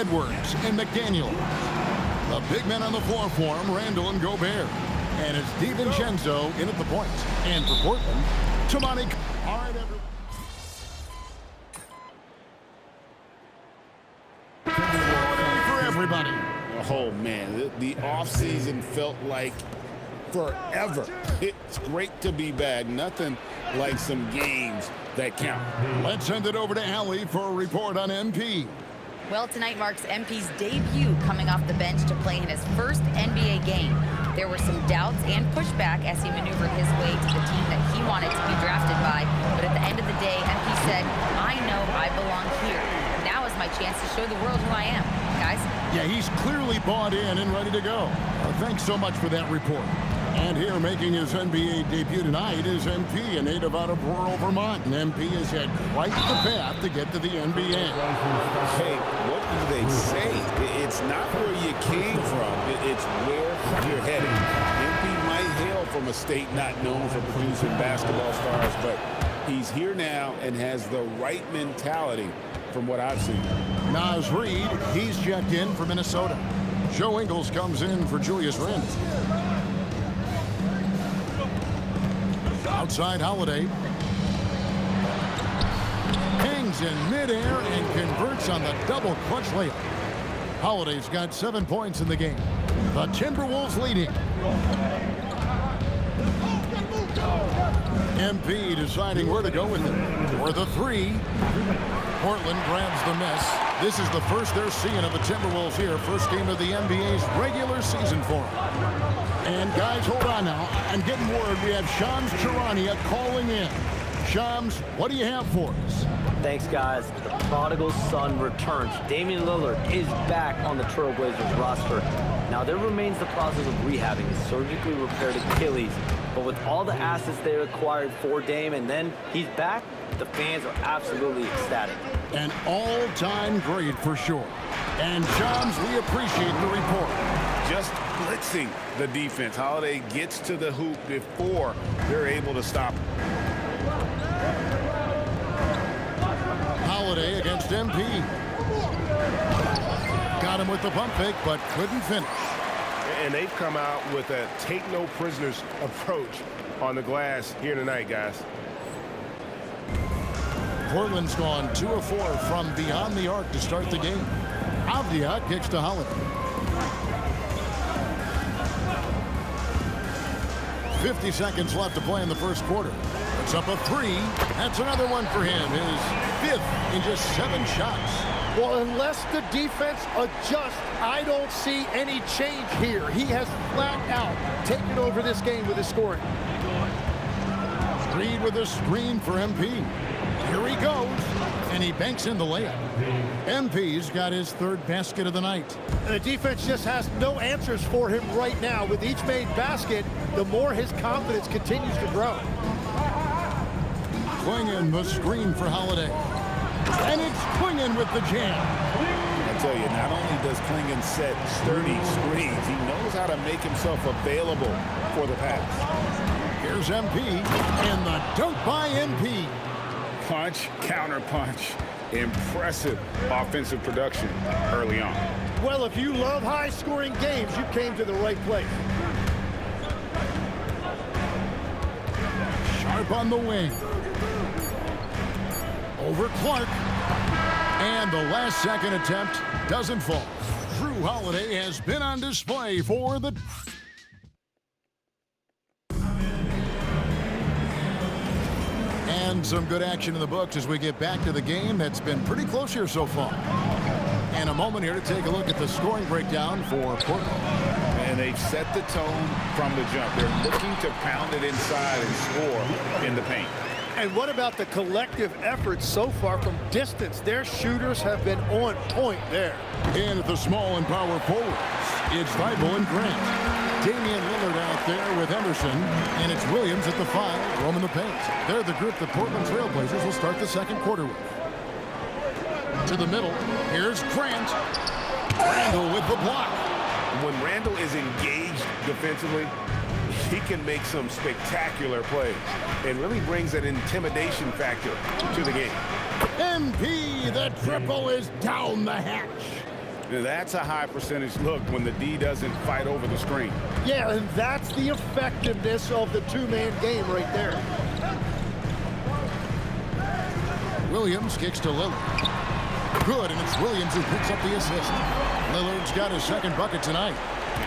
Edwards, and McDaniel. The big men on the floor for him, Randall and Gobert. And it's DiVincenzo in at the point. And for Portland, Tamani. All right, everyone. For everybody. Oh, man, the offseason felt like forever. It's great to be back. Nothing like some games that count. Let's send it over to Allie for a report on MP. Well, tonight marks MP's debut coming off the bench to play in his first NBA game. There were some doubts and pushback as he maneuvered his way to the team that he wanted to be drafted by. But at the end of the day, MP said, I know I belong here. Now is my chance to show the world who I am. Guys? Yeah, he's clearly bought in and ready to go. Thanks so much for that report. And here making his NBA debut tonight is MP, a native out of rural Vermont. And MP has had quite the path to get to the NBA. Hey, what do they say? It's not where you came from. It's where you're heading. MP might hail from a state not known for producing basketball stars, but he's here now and has the right mentality from what I've seen. Naz Reid, he's checked in for Minnesota. Joe Ingles comes in for Julius Randle. Outside Holiday. Hangs in midair and converts on the double clutch layup. Holiday's got 7 points in the game. The Timberwolves leading. MP deciding where to go with it. For the three. Portland grabs the miss. This is the first they're seeing of the Timberwolves here. First game of the NBA's regular season for them. And guys, hold on now. I'm getting word we have Shams Charania calling in. Shams, what do you have for us? Thanks, guys. The prodigal son returns. Damian Lillard is back on the Trailblazers roster. Now, there remains the process of rehabbing his surgically repaired Achilles. But with all the assets they acquired for Dame, and then he's back, the fans are absolutely ecstatic. An all-time great for sure. And Shams, we appreciate the report. Just blitzing the defense. Holiday gets to the hoop before they're able to stop him. Holiday against MP. Got him with the pump fake, but couldn't finish. And they've come out with a take-no-prisoners approach on the glass here tonight, guys. Portland's gone 2 of 4 from beyond the arc to start the game. Avdia kicks to Holiday. 50 seconds left to play in the first quarter. It's up a three. That's another one for him. His 5th in just 7 shots. Well, unless the defense adjusts, I don't see any change here. He has flat out taken over this game with his scoring. Reid with a screen for MP. Here he goes, and he banks in the layup. MP's got his 3rd basket of the night. And the defense just has no answers for him right now. With each made basket, the more his confidence continues to grow. Clingan the screen for Holiday. And it's Clingan with the jam. I tell you, not only does Clingan set sturdy screens, he knows how to make himself available for the pass. Here's MP, and the dunk by MP. Punch, counter punch. Impressive offensive production early on. Well, if you love high-scoring games, you came to the right place. Sharp on the wing. Over Clark. And the last second attempt doesn't fall. Drew Holiday has been on display for the... And some good action in the books as we get back to the game that's been pretty close here so far. And a moment here to take a look at the scoring breakdown for Portland. And they've set the tone from the jump. They're looking to pound it inside and score in the paint. And what about the collective effort so far from distance? Their shooters have been on point there. And at the small and power forwards, it's Thibault and Grant. Damian Lillard out there with Emerson, and it's Williams at the 5, roaming the paint. They're the group that Portland Trailblazers will start the second quarter with. To the middle, here's Grant. Randall with the block. When Randall is engaged defensively, he can make some spectacular plays and really brings an intimidation factor to the game. MP, the triple is down the hatch. Now, that's a high percentage look when the D doesn't fight over the screen. Yeah, and that's the effectiveness of the two-man game right there. Williams kicks to Lillard. Good, and it's Williams who picks up the assist. Lillard's got his second bucket tonight.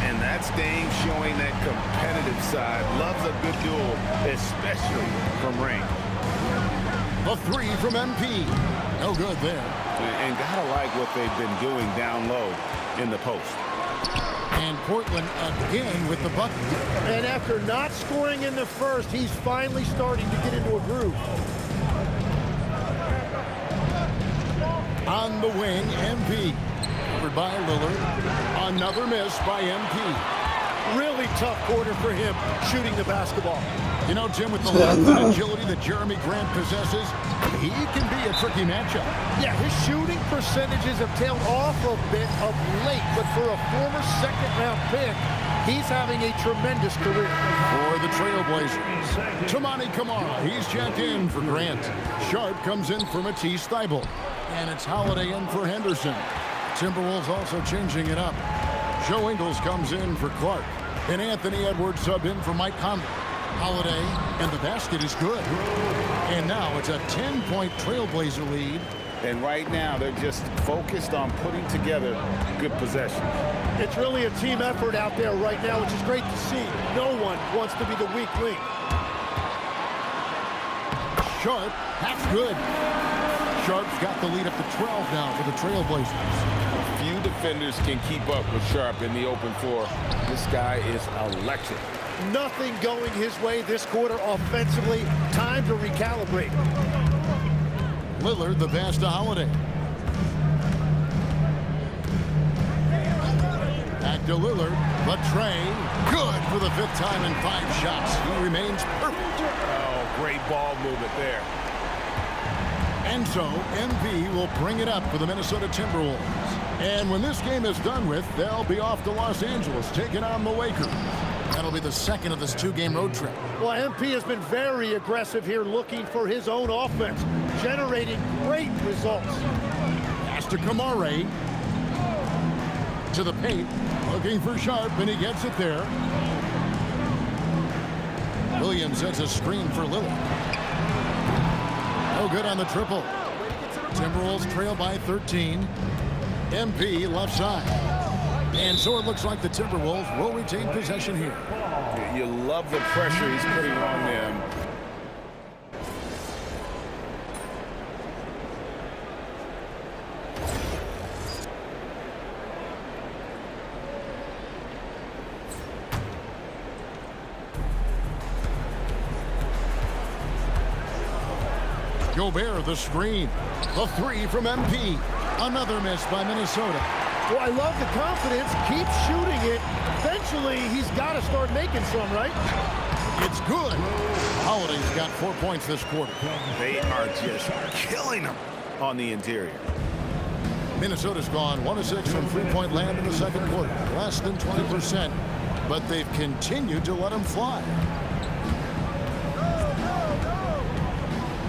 And that's Dame showing that competitive side. Loves a good duel, especially from range. A three from MP. No good there. And gotta like what they've been doing down low in the post. And Portland again with the bucket. And after not scoring in the first, he's finally starting to get into a groove. On the wing, MP. Covered by Lillard. Another miss by MP. Really tough quarter for him shooting the basketball. You know, Jim, with the length and agility that Jeremy Grant possesses, he can be a tricky matchup. Yeah, his shooting percentages have tailed off a bit of late, but for a former second-round pick, he's having a tremendous career. For the Trailblazers, Toumani Camara, he's checked in for Grant. Sharp comes in for Matisse Thybulle. And it's Holiday in for Henderson. Timberwolves also changing it up. Joe Ingles comes in for Clark. And Anthony Edwards sub in for Mike Conley. Holiday, and the basket is good. And now it's a 10-point Trailblazer lead. And right now, they're just focused on putting together good possession. It's really a team effort out there right now, which is great to see. No one wants to be the weak link. Sharp, that's good. Sharp's got the lead up to 12 now for the Trailblazers. Few defenders can keep up with Sharp in the open floor. This guy is electric. Nothing going his way this quarter offensively. Time to recalibrate. Lillard, the pass to Holiday. Back to Lillard. The tray. Good for the fifth time in 5 shots. He remains perfect. Oh, great ball movement there. And so, MP will bring it up for the Minnesota Timberwolves. And when this game is done with, they'll be off to Los Angeles, taking on the Lakers. That'll be the second of this 2-game road trip. Well, MP has been very aggressive here, looking for his own offense, generating great results. Pass to Camara. To the paint, looking for Sharp, and he gets it there. Williams sets a screen for Lillard. No good on the triple. Timberwolves trail by 13. MP left side. And so it looks like the Timberwolves will retain possession here. You love the pressure he's putting on them. Gobert the screen. The three from MP. Another miss by Minnesota. Well, I love the confidence. Keep shooting it. Eventually, he's got to start making some, right? It's good. Holiday's got 4 points this quarter. They are just killing him on the interior. Minnesota's gone 1 of 6 from three-point land in the second quarter. Less than 20%, but they've continued to let him fly.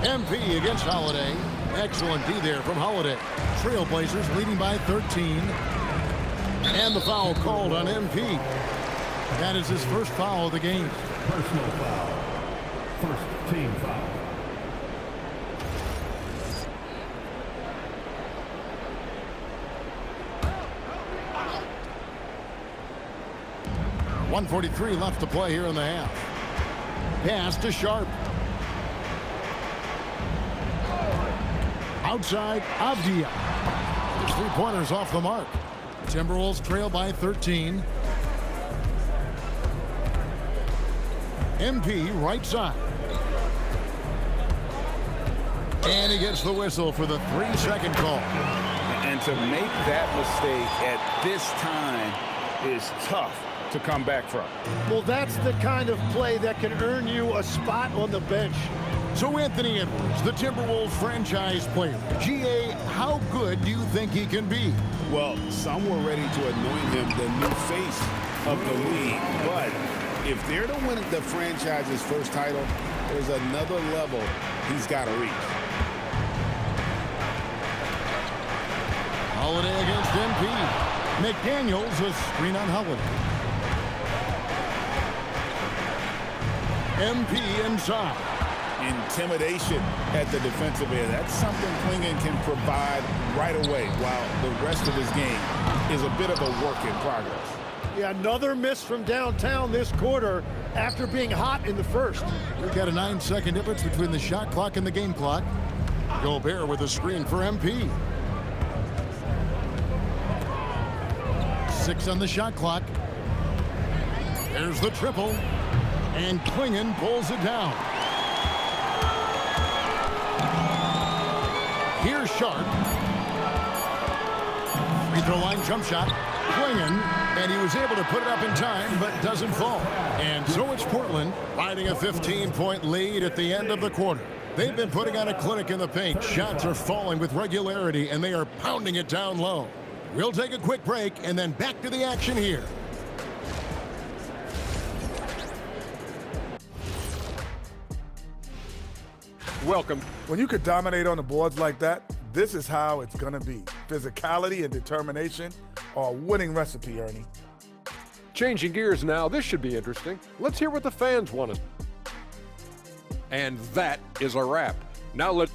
MP against Holiday. Excellent D there from Holiday. Trailblazers leading by 13. And the foul called on MP. That is his first foul of the game. Personal foul. First team foul. .143 left to play here in the half. Pass to Sharp. Outside, Avdia. His three-pointers off the mark. Timberwolves trail by 13. MP right side. And he gets the whistle for the 3-second call. And to make that mistake at this time is tough to come back from. Well, that's the kind of play that can earn you a spot on the bench. So Anthony Edwards, the Timberwolves franchise player. GA, how good do you think he can be? Well, some were ready to anoint him the new face of the league. But if they're to win the franchise's first title, there's another level he's got to reach. Holiday against MP. McDaniels a screen on Holiday. MP inside. Intimidation at the defensive end. That's something Clingan can provide right away, while the rest of his game is a bit of a work in progress. Yeah, another miss from downtown this quarter after being hot in the first. We've got a 9-second difference between the shot clock and the game clock. Gobert with a screen for MP. 6 on the shot clock. There's the triple. And Clingan pulls it down. Here's Sharp. Free throw line jump shot. Clingan, and he was able to put it up in time, but doesn't fall. And so it's Portland riding a 15-point lead at the end of the quarter. They've been putting on a clinic in the paint. Shots are falling with regularity, and they are pounding it down low. We'll take a quick break, and then back to the action here. Welcome. When you could dominate on the boards like that, this is how it's going to be. Physicality and determination are a winning recipe, Ernie. Changing gears now. This should be interesting. Let's hear what the fans want us. And that is a wrap. Now let's...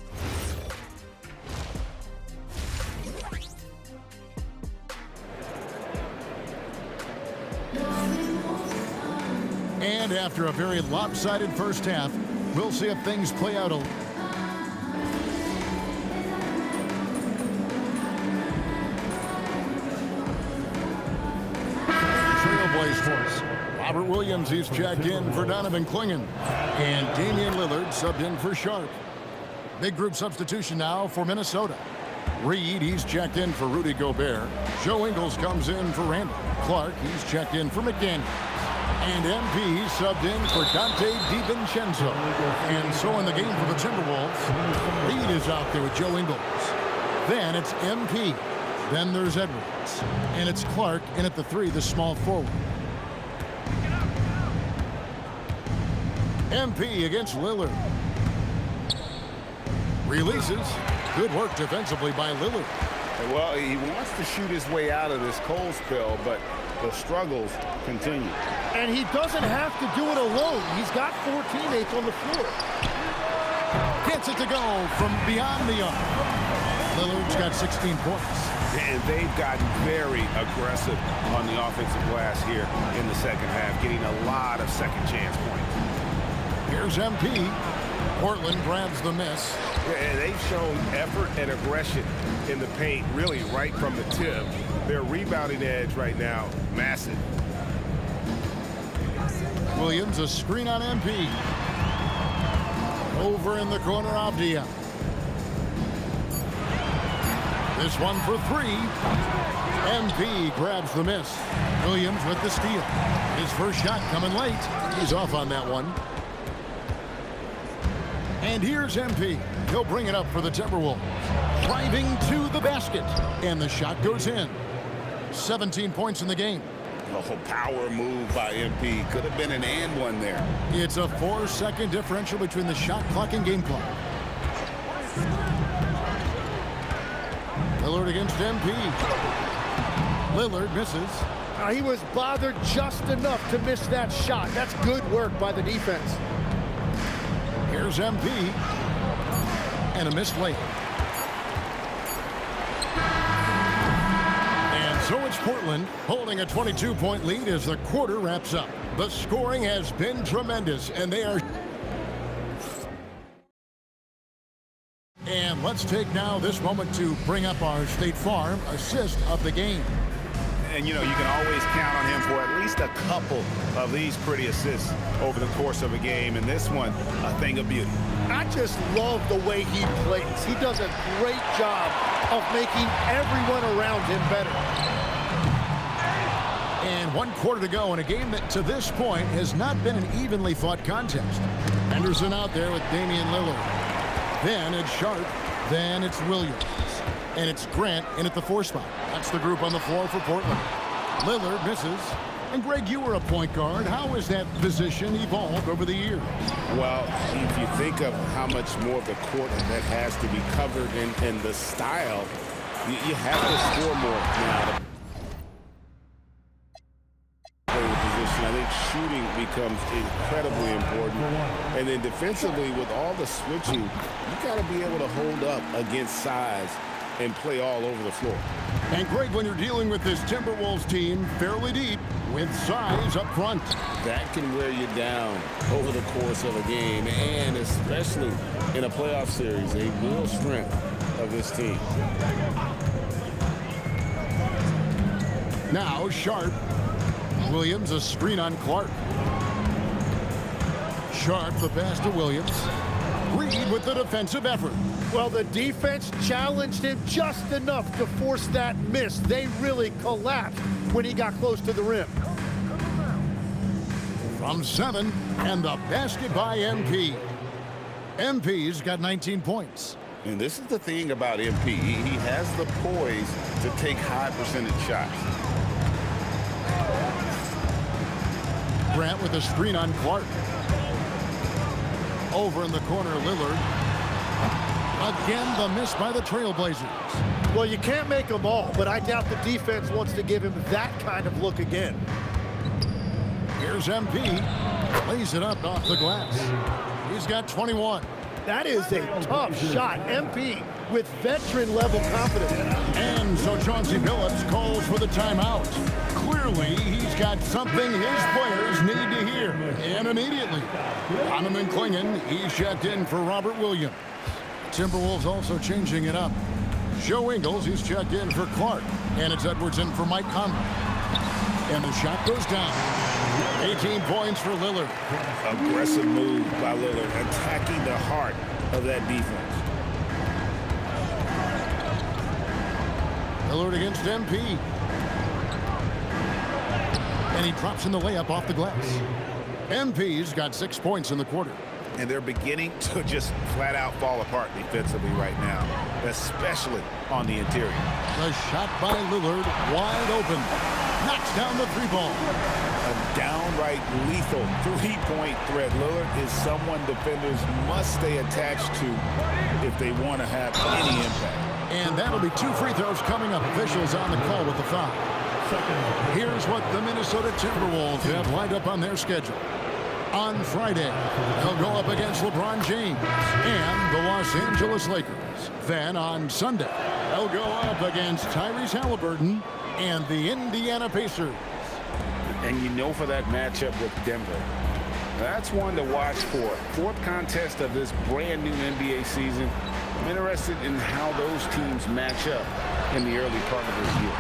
And after a very lopsided first half, we'll see if things play out a... Trailblaze force. Robert Williams, he's checked in for Donovan Clingan. And Damian Lillard subbed in for Sharp. Big group substitution now for Minnesota. Reed, he's checked in for Rudy Gobert. Joe Ingles comes in for Randall. Clark, he's checked in for McDaniels. And MP subbed in for Dante DiVincenzo. And so in the game for the Timberwolves, Reed is out there with Joe Ingles. Then it's MP. Then there's Edwards. And it's Clark in at the 3, the small forward. MP against Lillard. Releases. Good work defensively by Lillard. Well, he wants to shoot his way out of this cold spell, but the struggles continue. And he doesn't have to do it alone. He's got 4 teammates on the floor. Gets it to go from beyond the arc. Lillard's got 16 points. And they've gotten very aggressive on the offensive glass here in the second half, getting a lot of second chance points. Here's MP. Portland grabs the miss. And they've shown effort and aggression in the paint, really right from the tip. Their rebounding edge right now, massive. Williams, a screen on MP. Over in the corner, Avdia. This one for 3. MP grabs the miss. Williams with the steal. His first shot coming late. He's off on that one. And here's MP. He'll bring it up for the Timberwolves. Driving to the basket. And the shot goes in. 17 points in the game. Oh, power move by MP. Could have been an and one there. It's a 4-second differential between the shot clock and game clock. Lillard against MP. Lillard misses. He was bothered just enough to miss that shot. That's good work by the defense. Here's MP. And a missed layup. And so it's Portland holding a 22-point lead as the quarter wraps up. The scoring has been tremendous, and they are... And let's take now this moment to bring up our State Farm assist of the game. And, you know, you can always count on him for at least a couple of these pretty assists over the course of a game. And this one, a thing of beauty. I just love the way he plays. He does a great job of making everyone around him better. And 1 quarter to go in a game that to this point has not been an evenly fought contest. Henderson out there with Damian Lillard. Then it's Sharp. Then it's Williams. And it's Grant in at the 4 spot. That's the group on the floor for Portland. Lillard misses. And Greg, you were a point guard. How has that position evolved over the years? Well, if you think of how much more of the court that has to be covered in the style, you have to score more now. I think shooting becomes incredibly important. And then defensively, with all the switching, you got to be able to hold up against size and play all over the floor. And Greg, when you're dealing with this Timberwolves team fairly deep with size up front, that can wear you down over the course of a game, and especially in a playoff series, a real strength of this team. Now Sharp. Williams a screen on Clark. Sharp the pass to Williams. Reed with the defensive effort. Well, the defense challenged him just enough to force that miss. They really collapsed when he got close to the rim. From 7, and the basket by MP. MP's got 19 points. And this is the thing about MP. He has the poise to take high percentage shots. Grant with a screen on Clark. Over in the corner, Lillard. Again, the miss by the Trailblazers. Well, you can't make them all, but I doubt the defense wants to give him that kind of look again. Here's MP. Lays it up off the glass. He's got 21. That is a tough shot. MP with veteran-level confidence. And so Chauncey Billups calls for the timeout. Clearly, he's got something his players need to hear. And immediately, Donovan Clingan, he's checked in for Robert Williams. Timberwolves also changing it up. Joe Ingles, he's checked in for Clark. And it's Edwards in for Mike Conley. And the shot goes down. 18 points for Lillard. Aggressive move by Lillard, attacking the heart of that defense. Lillard against MP. And he drops in the layup off the glass. MP's got 6 points in the quarter. And they're beginning to just flat out fall apart defensively right now, especially on the interior. The shot by Lillard, wide open. Knocks down the three ball. A downright lethal three-point threat. Lillard is someone defenders must stay attached to if they want to have any impact. And that'll be 2 free throws coming up. Officials on the call with the foul. Here's what the Minnesota Timberwolves have lined up on their schedule. On Friday, they'll go up against LeBron James and the Los Angeles Lakers. Then on Sunday, they'll go up against Tyrese Halliburton and the Indiana Pacers. And you know, for that matchup with Denver, that's one to watch for. 4th contest of this brand new NBA season. I'm interested in how those teams match up in the early part of this year.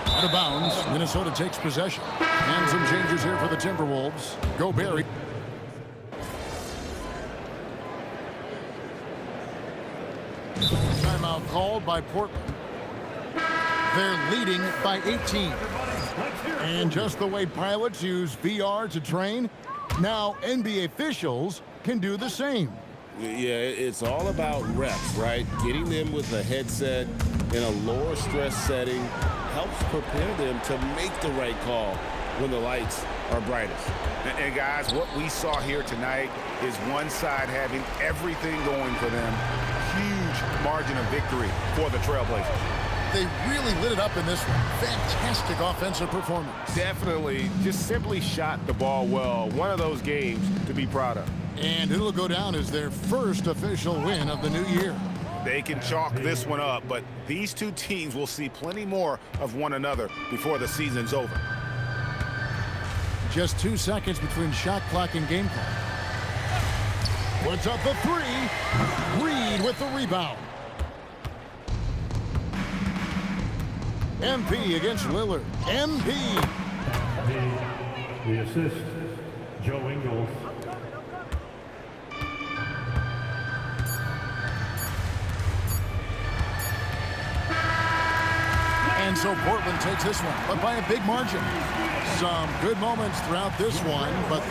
Out of bounds, Minnesota takes possession. And some changes here for the Timberwolves. Gobert. Timeout called by Portland. They're leading by 18. And just the way pilots use VR to train, now NBA officials can do the same. Yeah, it's all about reps, right? Getting them with a headset in a lower stress setting helps prepare them to make the right call when the lights are brightest. And guys, what we saw here tonight is one side having everything going for them. Huge margin of victory for the Trailblazers. They really lit it up in this one. Fantastic offensive performance. Definitely just simply shot the ball well. One of those games to be proud of. And it'll go down as their first official win of the new year. They can chalk this one up, but these two teams will see plenty more of one another before the season's over. Just 2 seconds between shot clock and game clock. Puts up the 3. Reed with the rebound. MP against Lillard. MP. The assist, Joe Ingles. And so Portland takes this one, but by a big margin. Some good moments throughout this one, but